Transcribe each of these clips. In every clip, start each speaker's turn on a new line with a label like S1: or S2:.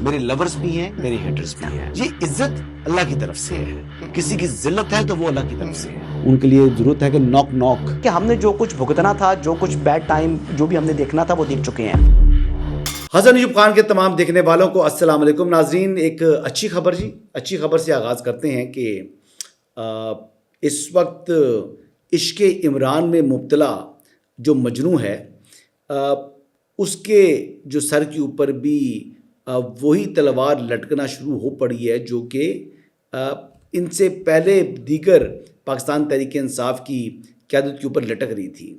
S1: میرے لورز بھی ہیں، میرے ہیٹرز بھی ہیں. یہ عزت اللہ کی طرف سے ہے. کسی کی ذلت ہے تو وہ اللہ کی طرف سے ہے. ان کے لیے ضرورت ہے کہ نوک نوک
S2: کہ ہم نے جو کچھ بھگتنا تھا، جو کچھ بیڈ ٹائم جو بھی ہم نے دیکھنا تھا وہ دیکھ چکے ہیں.
S3: حسن ایوب خان کے تمام دیکھنے والوں کو السلام علیکم. ناظرین، ایک اچھی خبر اچھی خبر سے آغاز کرتے ہیں کہ اس وقت عشق عمران میں مبتلا جو مجنوں ہے اس کے جو سر کے اوپر بھی وہی تلوار لٹکنا شروع ہو پڑی ہے جو کہ ان سے پہلے دیگر پاکستان تحریک انصاف کی قیادت کے اوپر لٹک رہی تھی.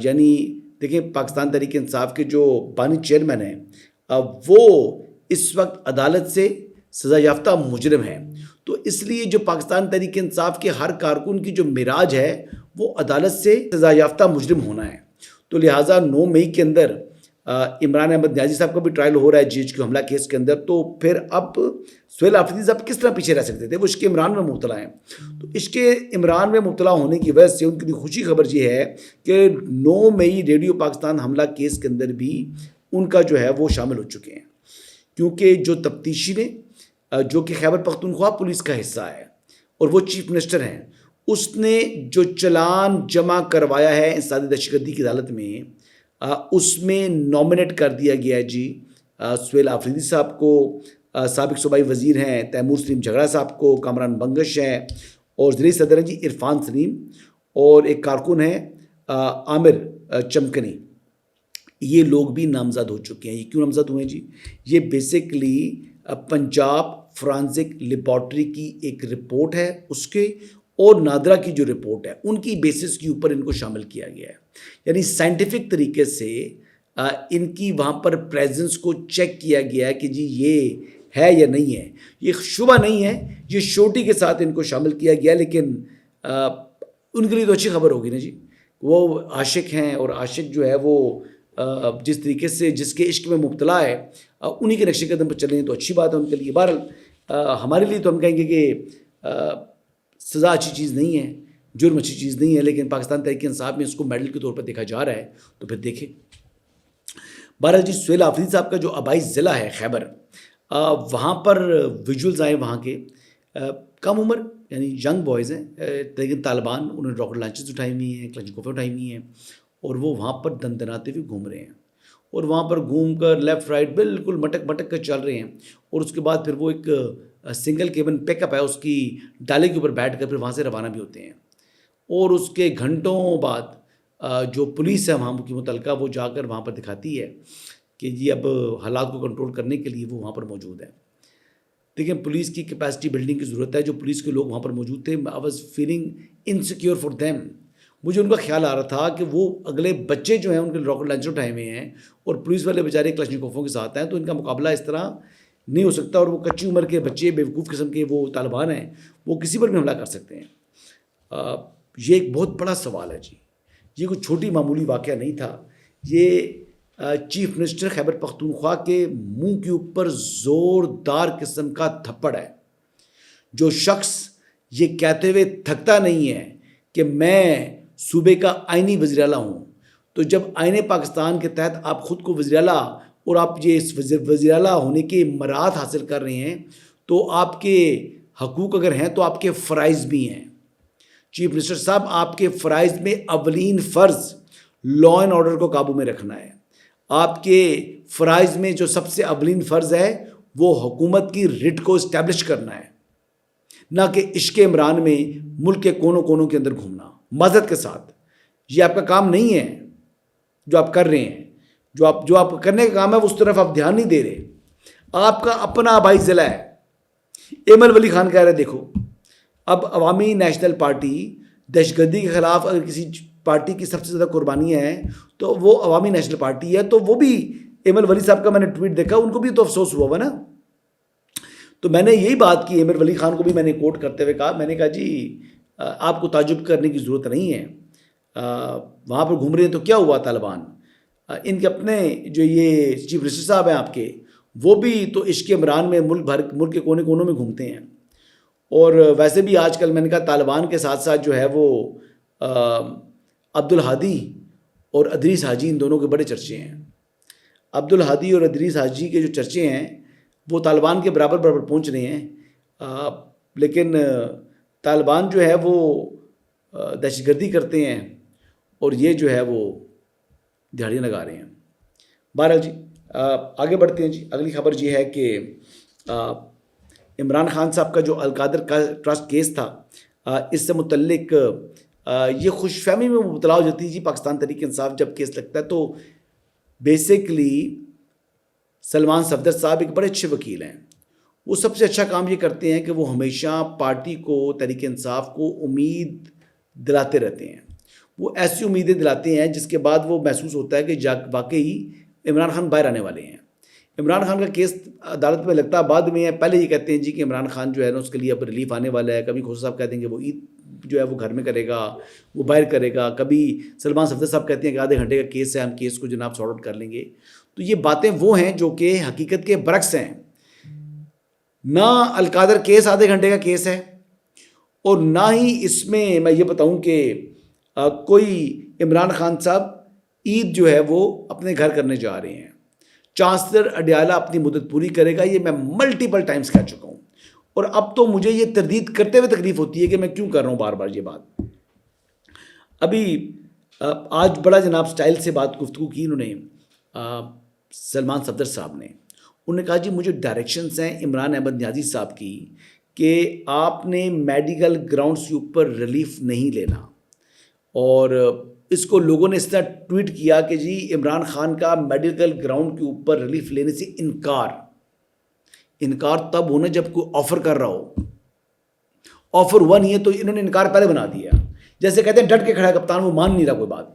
S3: یعنی دیکھیں، پاکستان تحریک انصاف کے جو بانی چیئرمین ہیں وہ اس وقت عدالت سے سزا یافتہ مجرم ہیں. تو اس لیے جو پاکستان تحریک انصاف کے ہر کارکن کی جو معراج ہے وہ عدالت سے سزا یافتہ مجرم ہونا ہے. تو لہٰذا 9 مئی کے اندر عمران احمد نیازی صاحب کا بھی ٹرائل ہو رہا ہے GHQ حملہ کیس کے اندر. تو پھر اب سہیل آفریدی صاحب کس طرح پیچھے رہ سکتے تھے؟ وہ عشق عمران میں مبتلا ہیں. تو عشق عمران میں مبتلا ہونے کی وجہ سے ان کے لیے خوشی خبر یہ ہے کہ 9 مئی ریڈیو پاکستان حملہ کیس کے اندر بھی ان کا جو ہے وہ شامل ہو چکے ہیں. کیونکہ جو تفتیشی نے جو کہ خیبر پختونخوا پولیس کا حصہ ہے اور وہ چیف منسٹر ہیں، اس نے جو چلان جمع کروایا ہے انسداد دہشت گردی کی عدالت میں، اس میں نامنیٹ کر دیا گیا ہے سہیل آفریدی صاحب کو، سابق صوبائی وزیر ہیں تیمور سلیم جھگڑا صاحب کو، کامران بنگش ہیں، اور زیر صدر ہیں عرفان سلیم، اور ایک کارکن ہیں عامر چمکنی. یہ لوگ بھی نامزد ہو چکے ہیں. یہ کیوں نامزد ہوئے ہیں یہ بیسکلی پنجاب فرانزک لیبارٹری کی ایک رپورٹ ہے اس کے، اور نادرا کی جو رپورٹ ہے ان کی بیسس کے اوپر ان کو شامل کیا گیا ہے. یعنی سائنٹیفک طریقے سے ان کی وہاں پر پریزنس کو چیک کیا گیا ہے کہ یہ ہے یا نہیں ہے. یہ شبہ نہیں ہے، یہ شورٹی کے ساتھ ان کو شامل کیا گیا. لیکن ان کے لیے تو اچھی خبر ہوگی نا وہ عاشق ہیں، اور عاشق جو ہے وہ جس طریقے سے جس کے عشق میں مبتلا ہے انہی کے نقش قدم پر چل رہے ہیں تو اچھی بات ہے ان کے لیے. بہرحال ہمارے لیے تو ہم کہیں گے کہ سزا اچھی چیز نہیں ہے، جرم اچھی چیز نہیں ہے، لیکن پاکستان تحریک انصاف میں اس کو میڈل کے طور پر دیکھا جا رہا ہے تو پھر دیکھیں. بہرحال سہیل آفریدی صاحب کا جو آبائی ضلع ہے خیبر، وہاں پر ویژولز آئے وہاں کے کم عمر یعنی ینگ بوائز ہیں، لیکن طالبان انہوں نے راکٹ لانچرز اٹھائی ہوئی ہیں، کلاشنکوف اٹھائی ہوئی ہیں، اور وہ وہاں پر دندناتے ہوئے گھوم رہے ہیں، اور وہاں پر گھوم کر لیفٹ رائٹ بالکل مٹک مٹک کر چل رہے ہیں. اور اس کے بعد پھر وہ ایک سنگل کیبن پک اپ ہے اس کی ڈالے کے اوپر بیٹھ کر پھر وہاں سے روانہ بھی ہوتے ہیں. اور اس کے گھنٹوں بعد جو پولیس ہے وہاں کی متعلقہ وہ جا کر وہاں پر دکھاتی ہے کہ اب حالات کو کنٹرول کرنے کے لیے وہ وہاں پر موجود ہے. دیکھیں، پولیس کی کیپیسٹی بلڈنگ کی ضرورت ہے. جو پولیس کے لوگ وہاں پر موجود تھے، I was feeling insecure for them. مجھے ان کا خیال آ رہا تھا کہ وہ اگلے بچے جو ہیں ان کے راکٹ لانچر اٹھائے ہوئے ہیں اور پولیس والے بیچارے کلاشنکوفوں کے ساتھ ہیں، تو ان کا مقابلہ اس طرح نہیں ہو سکتا. اور وہ کچی عمر کے بچے بیوقوف قسم کے وہ طالبان ہیں، وہ کسی پر بھی حملہ کر سکتے ہیں. یہ ایک بہت بڑا سوال ہے یہ کوئی چھوٹی معمولی واقعہ نہیں تھا. یہ چیف منسٹر خیبر پختونخوا کے منہ کے اوپر زوردار قسم کا تھپڑ ہے. جو شخص یہ کہتے ہوئے تھکتا نہیں ہے کہ میں صوبے کا آئینی وزیر اعلیٰ ہوں، تو جب آئین پاکستان کے تحت آپ خود کو وزیر اعلیٰ اور آپ یہ اس وزیر اعلیٰ ہونے کے مراحت حاصل کر رہے ہیں تو آپ کے حقوق اگر ہیں تو آپ کے فرائض بھی ہیں. چیف منسٹر صاحب، آپ کے فرائض میں اولین فرض لا اینڈ آرڈر کو قابو میں رکھنا ہے. آپ کے فرائض میں جو سب سے اولین فرض ہے وہ حکومت کی رٹ کو اسٹیبلش کرنا ہے، نہ کہ عشق عمران میں ملک کے کونوں کونوں کے اندر گھومنا. معذرت کے ساتھ یہ آپ کا کام نہیں ہے جو آپ کر رہے ہیں. جو آپ کرنے کا کام ہے اس طرف آپ دھیان نہیں دے رہے. آپ کا اپنا آبائی ضلع ہے. ایمل ولی خان کہہ رہے دیکھو، اب عوامی نیشنل پارٹی دہشت گردی کے خلاف اگر کسی پارٹی کی سب سے زیادہ قربانیاں ہیں تو وہ عوامی نیشنل پارٹی ہے. تو وہ بھی ایمل ولی صاحب کا میں نے ٹویٹ دیکھا، ان کو بھی تو افسوس ہوا نا. تو میں نے یہی بات کی، ایمل ولی خان کو بھی میں نے کوٹ کرتے ہوئے کہا، میں نے کہا آپ کو تعجب کرنے کی ضرورت نہیں ہے. وہاں پر گھوم رہے ہیں تو کیا ہوا؟ طالبان ان کے اپنے جو یہ چیف منسٹر صاحب ہیں آپ کے، وہ بھی تو عشق عمران میں ملک کے کونے کونوں میں گھومتے ہیں. اور ویسے بھی آج کل میں نے کہا طالبان کے ساتھ ساتھ جو ہے وہ عبدالہادی اور ادریس حاجی، ان دونوں کے بڑے چرچے ہیں. عبدالہادی اور ادریس حاجی کے جو چرچے ہیں وہ طالبان کے برابر پہنچ رہے ہیں، لیکن طالبان جو ہے وہ دہشت گردی کرتے ہیں اور یہ جو ہے وہ دہاڑیاں لگا رہے ہیں۔ بہرحال جی آگے بڑھتے ہیں جی۔ اگلی خبر یہ ہے کہ عمران خان صاحب کا جو القادر کا ٹرسٹ کیس تھا، اس سے متعلق یہ خوش فہمی میں مبتلا ہو جاتی ہے جی پاکستان تحریک انصاف جب کیس لگتا ہے، تو بیسکلی سلمان صفدر صاحب ایک بڑے اچھے وکیل ہیں۔ وہ سب سے اچھا کام یہ کرتے ہیں کہ وہ ہمیشہ پارٹی کو، تحریک انصاف کو امید دلاتے رہتے ہیں۔ وہ ایسی امیدیں دلاتے ہیں جس کے بعد وہ محسوس ہوتا ہے کہ واقعی عمران خان باہر آنے والے ہیں۔ عمران خان کا کیس عدالت میں لگتا ہے بعد میں ہے، پہلے یہ کہتے ہیں جی کہ عمران خان جو ہے نا اس کے لیے اب ریلیف آنے والا ہے، کبھی کھوسا صاحب کہتے ہیں کہ وہ عید جو ہے وہ گھر میں کرے گا، وہ باہر کرے گا، کبھی سلمان صفدر صاحب کہتے ہیں کہ آدھے گھنٹے کا کیس ہے، ہم کیس کو جناب سارٹ آؤٹ کر لیں گے۔ تو یہ باتیں وہ ہیں جو کہ حقیقت کے برعکس ہیں۔ نہ القادر کیس آدھے گھنٹے کا کیس ہے، اور نہ ہی اس میں یہ بتاؤں کہ کوئی عمران خان صاحب عید جو ہے وہ اپنے گھر کرنے جا رہے ہیں۔ چانسلر اڈیالہ اپنی مدت پوری کرے گا، یہ میں ملٹیپل ٹائمز کہہ چکا ہوں، اور اب تو مجھے یہ تردید کرتے ہوئے تکلیف ہوتی ہے کہ میں کیوں کر رہا ہوں بار بار یہ بات۔ ابھی آج بڑا جناب سٹائل سے بات گفتگو کی انہوں نے، سلمان صفدر صاحب نے، انہوں نے کہا جی مجھے ڈائریکشنز ہیں عمران احمد نیازی صاحب کی کہ آپ نے میڈیکل گراؤنڈز کے اوپر ریلیف نہیں لینا، اور اس کو لوگوں نے اس طرح ٹویٹ کیا کہ جی عمران خان کا میڈیکل گراؤنڈ کے اوپر ریلیف لینے سے انکار تب ہونا جب کوئی آفر کر رہا ہو۔ آفر ہوا نہیں ہے تو انہوں نے انکار پہلے بنا دیا، جیسے کہتے ہیں ڈٹ کے کھڑا ہے کپتان، وہ مان نہیں رہا کوئی بات۔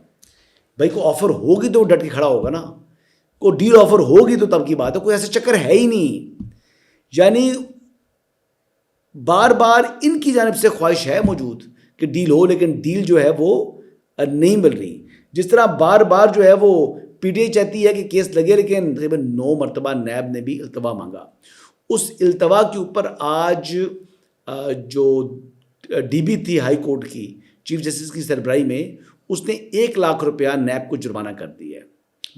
S3: بھائی کوئی آفر ہوگی تو وہ ڈٹ کے کھڑا ہوگا نا، کوئی ڈیل آفر ہوگی تو تب کی بات ہے، کوئی ایسا چکر ہے ہی نہیں۔ یعنی بار بار ان کی جانب سے خواہش ہے موجود کہ ڈیل ہو، لیکن ڈیل جو ہے وہ نہیں مل رہی۔ جس طرح بار بار جو ہے وہ پی ٹی آئی چاہتی ہے کہ کیس لگے، لیکن تقریباً 9 مرتبہ نیب نے بھی التوا مانگا۔ اس التوا کے اوپر آج جو ڈی بی تھی ہائی کورٹ کی، چیف جسٹس کی سربراہی میں، اس نے 1 لاکھ روپیہ نیب کو جرمانہ کر دیا ہے۔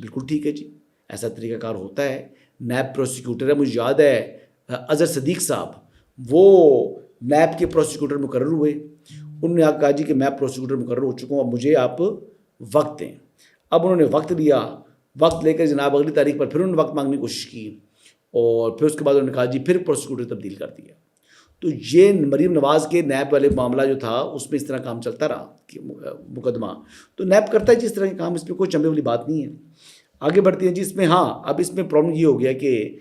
S3: بالکل ٹھیک ہے جی، ایسا طریقہ کار ہوتا ہے۔ نیب پروسیکیوٹر ہے، مجھے یاد ہے اظہر صدیق صاحب وہ نیب کے پروسیکیوٹر مقرر ہوئے، انہوں نے کہا جی کہ میں پروسیکیوٹر مقرر ہو چکا ہوں، اب مجھے آپ وقت دیں۔ اب انہوں نے وقت لیا، وقت لے کر جناب اگلی تاریخ پر پھر انہوں نے وقت مانگنے کی کوشش کی، اور پھر اس کے بعد انہوں نے کہا جی پھر پروسیکیوٹر تبدیل کر دیا۔ تو یہ مریم نواز کے نیب والے معاملہ جو تھا اس میں اس طرح کام چلتا رہا کہ مقدمہ، تو نیب کرتا ہے جس طرح کے کام، اس میں کوئی چمبے والی بات نہیں ہے۔ آگے بڑھتے ہیں جی۔ اس میں اب اس میں پرابلم یہ ہو گیا کہ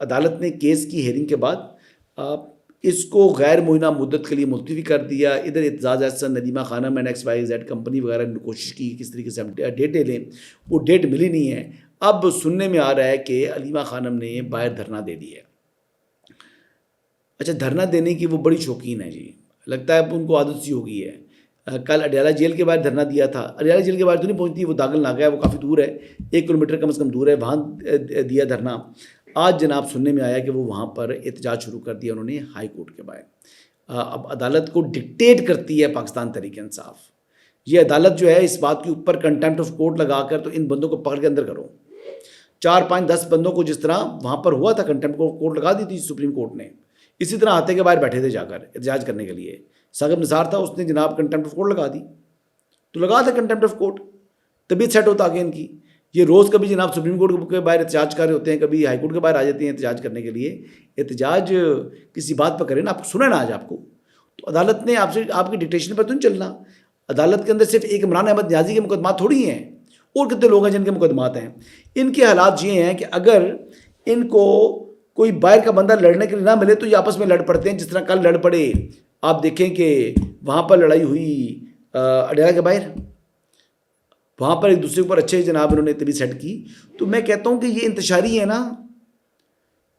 S3: عدالت نے کیس کی ہیئرنگ کے بعد اس کو غیر معینہ مدت کے لیے ملتوی کر دیا۔ ادھر اعتزاز احسن، ندیمہ خانم اینڈ XYZ کمپنی وغیرہ نے کوشش کی کس طریقے سے ہم ڈیٹیں لیں، وہ ڈیٹ ملی نہیں ہے۔ اب سننے میں آ رہا ہے کہ علیمہ خانم نے باہر دھرنا دے دیا ہے۔ اچھا، دھرنا دینے کی وہ بڑی شوقین ہے جی، لگتا ہے اب ان کو عادت سی ہو گئی ہے۔ کل اڈیالہ جیل کے باہر دھرنا دیا تھا، اڈیالہ جیل کے باہر تو نہیں پہنچتی، وہ داخل ناکہ ہے، وہ کافی دور ہے، 1 کلومیٹر کم از کم دور ہے، وہاں دیا دھرنا۔ آج جناب سننے میں آیا کہ وہ وہاں پر احتجاج شروع کر دیا انہوں نے ہائی کورٹ کے باہر۔ اب عدالت کو ڈکٹیٹ کرتی ہے پاکستان تحریک انصاف۔ یہ عدالت جو ہے اس بات کے اوپر کنٹیمپٹ آف کورٹ لگا کر تو ان بندوں کو پکڑ کے اندر کرو۔ 4 5 10 بندوں کو جس طرح وہاں پر ہوا تھا کنٹیمپٹ آف کورٹ لگا دی تھی سپریم کورٹ نے، اسی طرح آتے کے باہر بیٹھے تھے جا کر احتجاج کرنے کے لیے۔ ثاقب نثار تھا، اس نے جناب کنٹیمپٹ آف کورٹ لگا دی، تو لگا تھا کنٹیمپٹ آف کورٹ، طبیعت سیٹ ہوتا آگے ان کی۔ یہ روز کبھی جناب سپریم کورٹ کے باہر احتجاج کر رہے ہوتے ہیں، کبھی ہائی کورٹ کے باہر آ جاتے ہیں احتجاج کرنے کے لیے۔ احتجاج کسی بات پر کریں نا، آپ سنیں نا آج آپ کو، تو عدالت نے آپ کی ڈکٹیشن پر تو نہیں چلنا۔ عدالت کے اندر صرف ایک عمران احمد نیازی کے مقدمات تھوڑی ہیں، اور کتنے لوگ ہیں جن کے مقدمات ہیں۔ ان کے حالات یہ ہیں کہ اگر ان کو کوئی باہر کا بندہ لڑنے کے لیے نہ ملے تو یہ آپس میں لڑ پڑتے ہیں، جس طرح کل لڑ پڑے۔ آپ دیکھیں کہ وہاں پر لڑائی ہوئی اڈیالہ کے باہر، وہاں پر ایک دوسرے کے اوپر اچھے جناب انہوں نے طبیعت سیٹ کی۔ تو میں کہتا ہوں کہ یہ انتشاری ہے نا،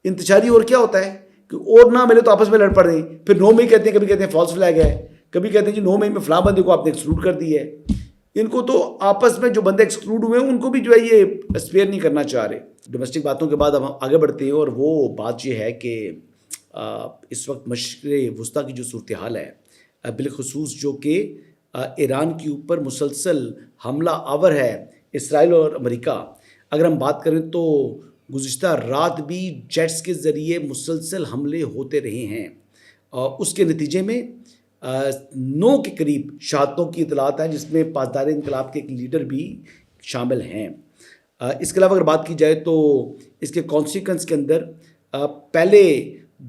S3: انتشاری اور کیا ہوتا ہے کہ اور نہ ملے تو آپس میں لڑ پڑے، پھر 9 مئی کہتے ہیں، کبھی کہتے ہیں فالس فلیگ ہے، کبھی کہتے ہیں جی 9 مئی میں فلاں بندے کو آپ نے ایکسکلوڈ کر دی ہے۔ ان کو تو آپس میں جو بندے ایکسکلوڈ ہوئے ہیں ان کو بھی جو ہے یہ اسپیئر نہیں کرنا چاہ رہے۔ ڈومیسٹک باتوں کے بعد اب ہم آگے بڑھتے ہیں، اور وہ بات یہ ہے کہ اس وقت مشرق وسطیٰ کی جو صورتحال ہے، بالخصوص جو کہ ایران کے اوپر مسلسل حملہ آور ہے اسرائیل اور امریکہ، اگر ہم بات کریں تو گزشتہ رات بھی جیٹس کے ذریعے مسلسل حملے ہوتے رہے ہیں. اس کے نتیجے میں 9 کے قریب شہادتوں کی اطلاعات ہیں، جس میں پاسدار انقلاب کے ایک لیڈر بھی شامل ہیں. اس کے علاوہ اگر بات کی جائے تو اس کے کانسیکوینس کے اندر پہلے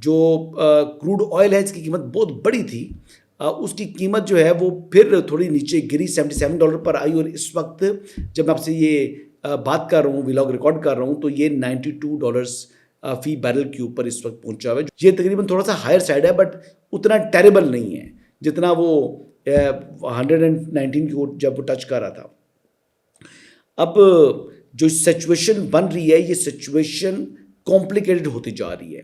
S3: جو کروڈ آئل ہے اس کی قیمت بہت بڑی تھی، اس کی قیمت جو ہے وہ پھر تھوڑی نیچے گری، $77 پر آئی، اور اس وقت جب میں آپ سے یہ بات کر رہا ہوں، ولاگ ریکارڈ کر رہا ہوں، تو یہ $92 فی بیرل کے اوپر اس وقت پہنچا ہوا ہے. یہ تقریباً تھوڑا سا ہائر سائڈ ہے، بٹ اتنا ٹیریبل نہیں ہے جتنا وہ 119 کی جب وہ ٹچ کر رہا تھا. اب جو سچویشن بن رہی ہے، یہ سچویشن کمپلیکیٹڈ ہوتی جا رہی ہے.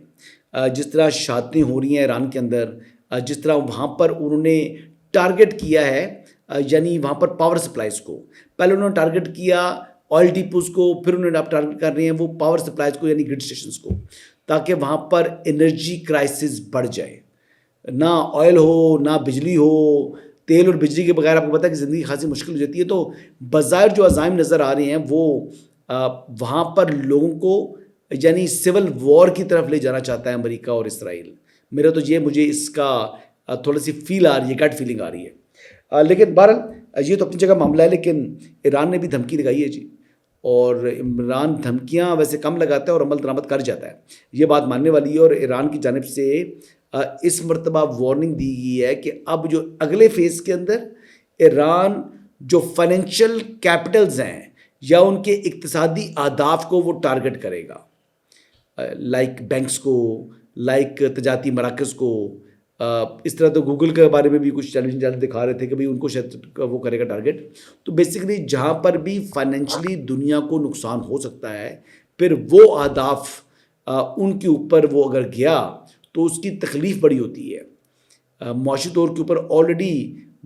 S3: جس طرح شہادتیں ہو رہی ہیں ایران کے اندر، جس طرح وہاں پر انہوں نے ٹارگٹ کیا ہے، یعنی وہاں پر پاور سپلائز کو پہلے انہوں نے ٹارگٹ کیا، آئل ڈیپوز کو، پھر انہوں نے اب ٹارگٹ کر رہے ہیں وہ پاور سپلائز کو، یعنی گرڈ اسٹیشنز کو، تاکہ وہاں پر انرجی کرائسس بڑھ جائے. نہ آئل ہو، نہ بجلی ہو. تیل اور بجلی کے بغیر آپ کو پتہ ہے کہ زندگی خاصی مشکل ہو جاتی ہے. تو بظاہر جو عزائم نظر آ رہے ہیں وہ وہاں پر لوگوں کو یعنی سول وار کی طرف لے جانا چاہتا ہے امریکہ اور اسرائیل. میرا تو یہ مجھے اس کا تھوڑی سی فیل آ رہی ہے، گٹ فیلنگ آ رہی ہے. لیکن بہرحال یہ تو اپنی جگہ معاملہ ہے، لیکن ایران نے بھی دھمکی لگائی ہے جی. اور عمران دھمکیاں ویسے کم لگاتا ہے اور عمل درآمد کر جاتا ہے، یہ بات ماننے والی ہے. اور ایران کی جانب سے اس مرتبہ وارننگ دی گئی ہے کہ اب جو اگلے فیز کے اندر ایران جو فائنینشیل کیپٹلز ہیں یا ان کے اقتصادی اہداف کو وہ ٹارگٹ کرے گا، لائک بینکس کو، لائک تجارتی مراکز کو. اس طرح تو گوگل کے بارے میں بھی کچھ چیلنج دکھا رہے تھے کہ بھئی ان کو شاید وہ کرے گا ٹارگٹ. تو بیسیکلی جہاں پر بھی فائنینشلی دنیا کو نقصان ہو سکتا ہے، پھر وہ اہداف ان کے اوپر وہ اگر گیا تو اس کی تکلیف بڑی ہوتی ہے. معاشی طور کے اوپر آلریڈی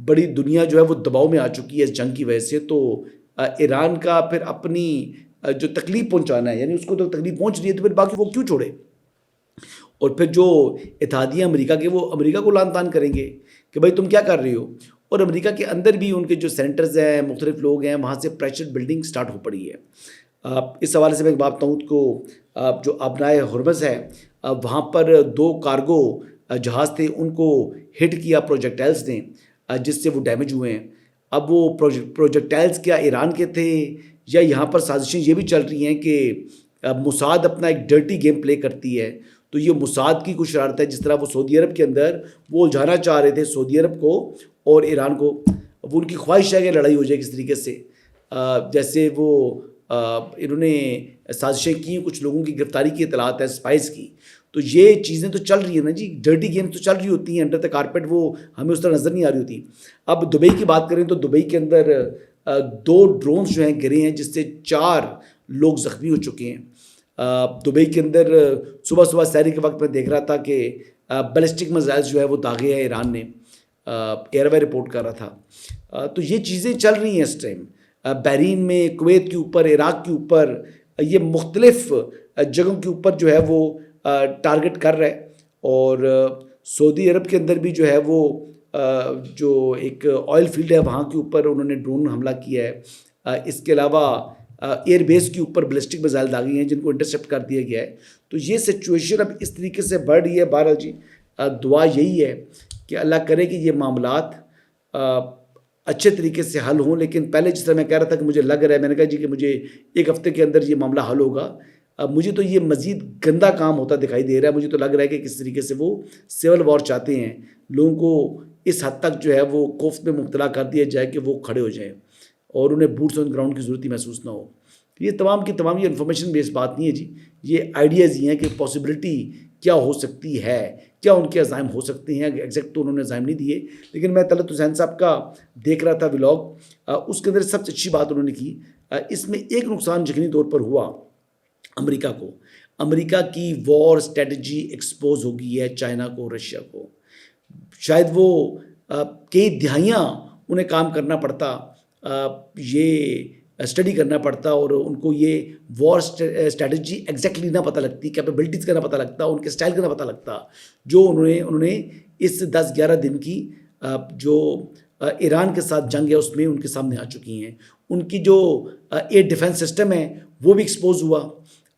S3: بڑی دنیا جو ہے وہ دباؤ میں آ چکی ہے اس جنگ کی وجہ سے. تو ایران کا پھر اپنی جو تکلیف پہنچانا ہے، یعنی اس کو تو تکلیف پہنچ رہی ہے، تو پھر باقی وہ کیوں چھوڑے. اور پھر جو اتحادیہ امریکہ کے، وہ امریکہ کو لان تان کریں گے کہ بھائی تم کیا کر رہے ہو. اور امریکہ کے اندر بھی ان کے جو سینٹرز ہیں، مختلف لوگ ہیں، وہاں سے پریشر بلڈنگ سٹارٹ ہو پڑی ہے. اس حوالے سے میں ایک بات بتاؤں کو، جو ابنائے ہرمز ہے، وہاں پر 2 کارگو جہاز تھے، ان کو ہٹ کیا پروجیکٹائلز نے، جس سے وہ ڈیمیج ہوئے ہیں. اب وہ پروجیکٹائلز کیا ایران کے تھے، یا یہاں پر سازشیں یہ بھی چل رہی ہیں کہ موساد اپنا ایک ڈرٹی گیم پلے کرتی ہے. تو یہ موساد کی کچھ شرارت ہے، جس طرح وہ سعودی عرب کے اندر وہ الجھانا چاہ رہے تھے سعودی عرب کو اور ایران کو. وہ ان کی خواہش ہے کہ لڑائی ہو جائے کس طریقے سے، جیسے وہ انہوں نے سازشیں کی، کچھ لوگوں کی گرفتاری کی اطلاعات ہے، اسپائز کی. تو یہ چیزیں تو چل رہی ہیں نا جی، ڈرٹی گیم تو چل رہی ہوتی ہیں انڈر دا کارپیٹ، وہ ہمیں اس طرح نظر نہیں آ رہی ہوتی. اب دبئی کی بات کریں تو دبئی کے اندر 2 ڈرونز جو ہیں گرے ہیں، جس سے 4 لوگ زخمی ہو چکے ہیں. دبئی کے اندر صبح سحری کے وقت میں دیکھ رہا تھا کہ بیلسٹک میزائل جو ہے وہ داغے ہیں ایران نے، ایئر وے رپورٹ کر رہا تھا. تو یہ چیزیں چل رہی ہیں اس ٹائم بحرین میں، کویت کے اوپر، عراق کے اوپر، یہ مختلف جگہوں کے اوپر جو ہے وہ ٹارگٹ کر رہا ہے. اور سعودی عرب کے اندر بھی جو ہے وہ جو ایک آئل فیلڈ ہے وہاں کے اوپر انہوں نے ڈرون حملہ کیا ہے. اس کے علاوہ ایئر بیس کے اوپر بیلسٹک میزائل داغے ہیں جن کو انٹرسیپٹ کر دیا گیا ہے. تو یہ سچویشن اب اس طریقے سے بڑھ رہی ہے. بہرحال جی دعا یہی ہے کہ اللہ کرے کہ یہ معاملات اچھے طریقے سے حل ہوں. لیکن پہلے جس طرح میں کہہ رہا تھا کہ مجھے لگ رہا ہے، میں نے کہا جی کہ مجھے 1 ہفتے کے اندر یہ معاملہ حل ہوگا. مجھے تو یہ مزید گندا کام ہوتا دکھائی دے رہا ہے. مجھے تو لگ رہا ہے کہ کس طریقے سے وہ سول وار چاہتے ہیں، لوگوں کو اس حد تک جو ہے وہ خوف میں مبتلا کر دیا جائے کہ وہ کھڑے ہو جائیں اور انہیں بوٹس آن گراؤنڈ کی ضرورت ہی محسوس نہ ہو. یہ تمام کی تمام یہ انفارمیشن بیس بات نہیں ہے جی، یہ آئیڈیاز ہی ہیں کہ پاسبلٹی کیا ہو سکتی ہے، کیا ان کے عزائم ہو سکتے ہیں. ایگزیکٹ تو انہوں نے عزائم نہیں دیے، لیکن میں طلعت حسین صاحب کا دیکھ رہا تھا ولاگ، اس کے اندر سب سے اچھی بات انہوں نے کی. اس میں ایک نقصان یقینی طور پر ہوا امریکہ کو. امریکہ کی وار اسٹریٹجی ایکسپوز ہو گئی ہے چائنا کو، رشیا کو. شاید وہ کئی دہائیاں انہیں کام کرنا پڑتا، یہ اسٹڈی کرنا پڑتا، اور ان کو یہ وار اسٹریٹجی ایگزیکٹلی نہ پتہ لگتی، کیپیبلٹیز کا نہ پتہ لگتا، ان کے اسٹائل کا نہ پتہ لگتا، جو انہوں نے اس 10-11 دن کی جو ایران کے ساتھ جنگ ہے اس میں ان کے سامنے آ چکی ہیں. ان کی جو ایئر ڈیفنس سسٹم ہے وہ بھی ایکسپوز ہوا.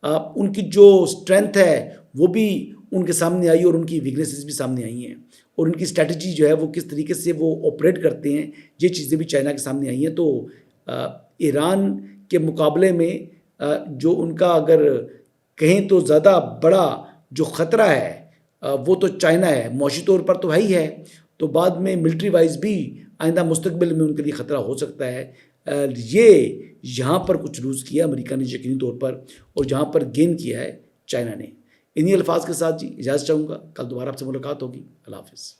S3: ان کی جو اسٹرینتھ ہے وہ بھی ان کے سامنے آئی اور ان کی ویکنیسز بھی سامنے آئی ہیں اور ان کی اسٹریٹجی جو ہے وہ کس طریقے سے وہ آپریٹ کرتے ہیں یہ چیزیں بھی چائنا کے سامنے آئی ہیں. تو ایران کے مقابلے میں جو ان کا اگر کہیں تو زیادہ بڑا جو خطرہ ہے وہ تو چائنا ہے, معاشی طور پر تو ہے ہی ہے, تو بعد میں ملٹری وائز بھی آئندہ مستقبل میں ان کے لیے خطرہ ہو سکتا ہے. یہ یہاں پر کچھ لوز کیا امریکہ نے یقینی طور پر, اور جہاں پر گین کیا ہے چائنا نے. انہی الفاظ کے ساتھ جی اجازت چاہوں گا, کل دوبارہ آپ سے ملاقات ہوگی. اللہ حافظ.